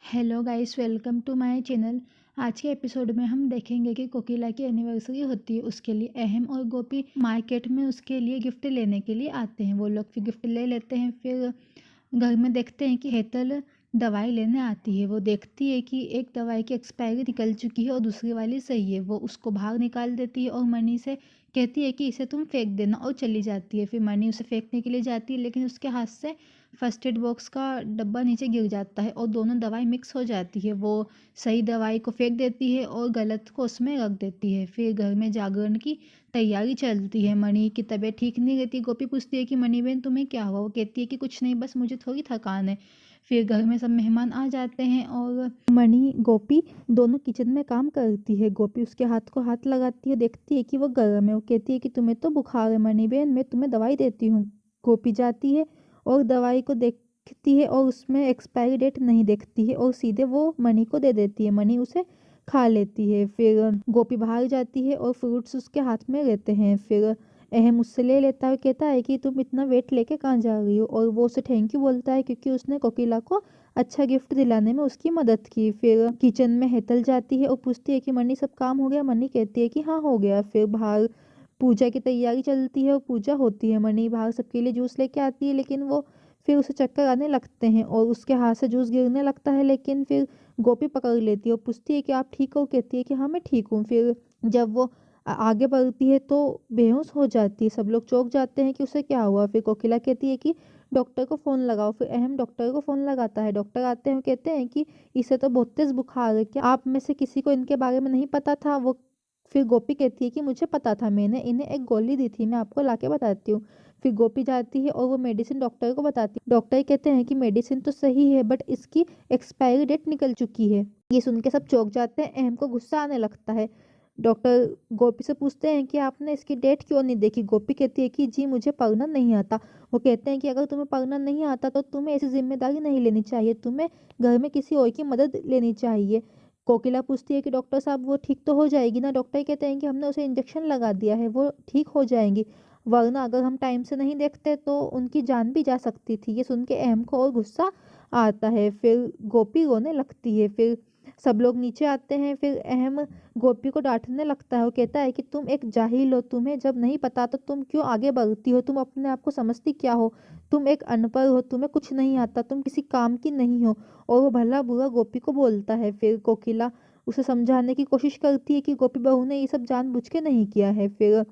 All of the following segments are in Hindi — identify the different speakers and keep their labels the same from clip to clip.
Speaker 1: Hello guys, welcome to my channel. आज के एपिसोड में हम देखेंगे कि कोकिला की एनिवर्सरी होती है। उसके लिए अहम और गोपी मार्केट में उसके लिए गिफ्ट लेने के लिए आते हैं। वो लोग फिर गिफ्ट ले लेते हैं। फिर घर में देखते हैं कि हेतल दवाई लेने आती है। वो देखती है कि एक दवाई की एक्सपायरी निकल चुकी है और दूसरी वाली सही है। वो उसको बाहर निकाल देती है और मनी से कहती है कि इसे तुम फेंक देना, और चली जाती है। फिर मनी उसे फेंकने के लिए जाती है, लेकिन उसके हाथ से फर्स्ट एड बॉक्स का डब्बा नीचे गिर जाता है और दोनों दवाई मिक्स हो जाती है। वो सही दवाई को फेंक देती है और गलत को उसमें रख देती है। फिर घर में जागरण की तैयारी चलती है। मणि की तबीयत ठीक नहीं रहती। गोपी पूछती है कि मणि बहन तुम्हें क्या हुआ। वो कहती है कि कुछ नहीं, बस मुझे थोड़ी थकान है। फिर घर में सब मेहमान आ जाते हैं और मणि गोपी दोनों किचन में काम करती है। गोपी उसके हाथ को हाथ लगाती है, देखती है कि वो गर्म है। वो कहती है कि तुम्हें तो बुखार है मणि बहन, मैं तुम्हें दवाई देती हूँ। गोपी जाती है और दवाई को देखती है और उसमें एक्सपायरी डेट नहीं देखती है और सीधे वो मणि को दे देती है। मणि उसे खा लेती है। फिर गोपी बाहर जाती है और फ्रूट्स उसके हाथ में रहते हैं। फिर अहम उससे ले लेता है, कहता है कि तुम इतना वेट लेके कहाँ जा रही हो, और वो उसे थैंक यू बोलता है क्योंकि उसने कोकिला को अच्छा गिफ्ट दिलाने में उसकी मदद की। फिर किचन में हेतल जाती है और पूछती है कि मनी सब काम हो गया। मनी कहती है कि हाँ हो गया। फिर बाहर पूजा की तैयारी चलती है और पूजा होती है। मनी बाहर सबके लिए जूस लेके आती है, लेकिन वो फिर उसे चक्कर आने लगते हैं और उसके हाथ से जूस गिरने लगता है। लेकिन फिर गोपी पकड़ लेती है और पूछती है कि आप ठीक हो। कहती है कि हाँ मैं ठीक हूँ। फिर जब वो आगे बढ़ती है तो बेहोश हो जाती है। सब लोग चौंक जाते हैं कि उसे क्या हुआ। फिर कोकिला कहती है कि डॉक्टर को फ़ोन लगाओ। फिर अहम डॉक्टर को फ़ोन लगाता है। डॉक्टर आते हैं, कहते हैं कि इसे तो बहुत तेज़ बुखार है, क्या आप में से किसी को इनके बारे में नहीं पता था। वो फिर गोपी कहती है कि मुझे पता था, मैंने इन्हें एक गोली दी थी, मैं आपको लाके बताती हूँ। फिर गोपी जाती है और वो मेडिसिन डॉक्टर को बताती है। डॉक्टर कहते हैं कि मेडिसिन तो सही है बट इसकी एक्सपायरी डेट निकल चुकी है। ये सुन के सब चौंक जाते हैं। अहम को गुस्सा आने लगता है। डॉक्टर गोपी से पूछते हैं कि आपने इसकी डेट क्यों नहीं देखी। गोपी कहती है कि जी मुझे पढ़ना नहीं आता। वो कहते हैं कि अगर तुम्हें पढ़ना नहीं आता तो तुम्हें ऐसी जिम्मेदारी नहीं लेनी चाहिए, तुम्हें घर में किसी और की मदद लेनी चाहिए। कोकिला पूछती है कि डॉक्टर साहब वो ठीक तो हो जाएगी ना। डॉक्टर कहते हैं कि हमने उसे इंजेक्शन लगा दिया है, वो ठीक हो जाएंगी, वरना अगर हम टाइम से नहीं देखते तो उनकी जान भी जा सकती थी। ये सुन के अहम को और गुस्सा आता है। फिर गोपी रोने लगती है। फिर सब लोग नीचे आते हैं। फिर अहम गोपी को डांटने लगता है। वो कहता है कि तुम एक जाहिल हो, तुम्हें जब नहीं पता तो तुम क्यों आगे बढ़ती हो, तुम अपने आप को समझती क्या हो, तुम एक अनपढ़ हो, तुम्हें कुछ नहीं आता, तुम किसी काम की नहीं हो। और वो भला बुरा गोपी को बोलता है। फिर कोकिला उसे समझाने की कोशिश करती है कि गोपी बहू ने ये सब जानबूझ के नहीं किया है। फिर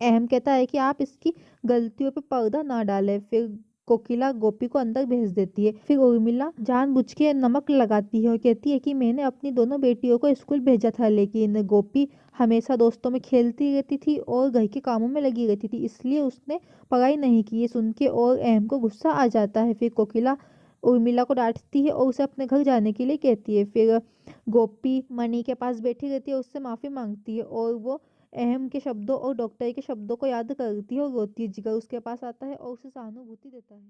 Speaker 1: अहम कहता है कि आप इसकी गलतियों पे पर्दा ना डालें। फिर कोकिला गोपी को अंदर भेज देती है। फिर उर्मिला जानबूझ के नमक लगाती है और कहती है कि मैंने अपनी दोनों बेटियों को स्कूल भेजा था, लेकिन गोपी हमेशा दोस्तों में खेलती रहती थी और घर के कामों में लगी रहती थी, इसलिए उसने पढ़ाई नहीं की। ये सुन के और अहम को गुस्सा आ जाता है। फिर कोकिला उर्मिला को डांटती है और उसे अपने घर जाने के लिए कहती है। फिर गोपी मणि के पास बैठी रहती है, उससे माफ़ी मांगती है और वो अहम के शब्दों और डॉक्टर के शब्दों को याद करती है और रोती है। जिगर उसके पास आता है और उसे सहानुभूति देता है।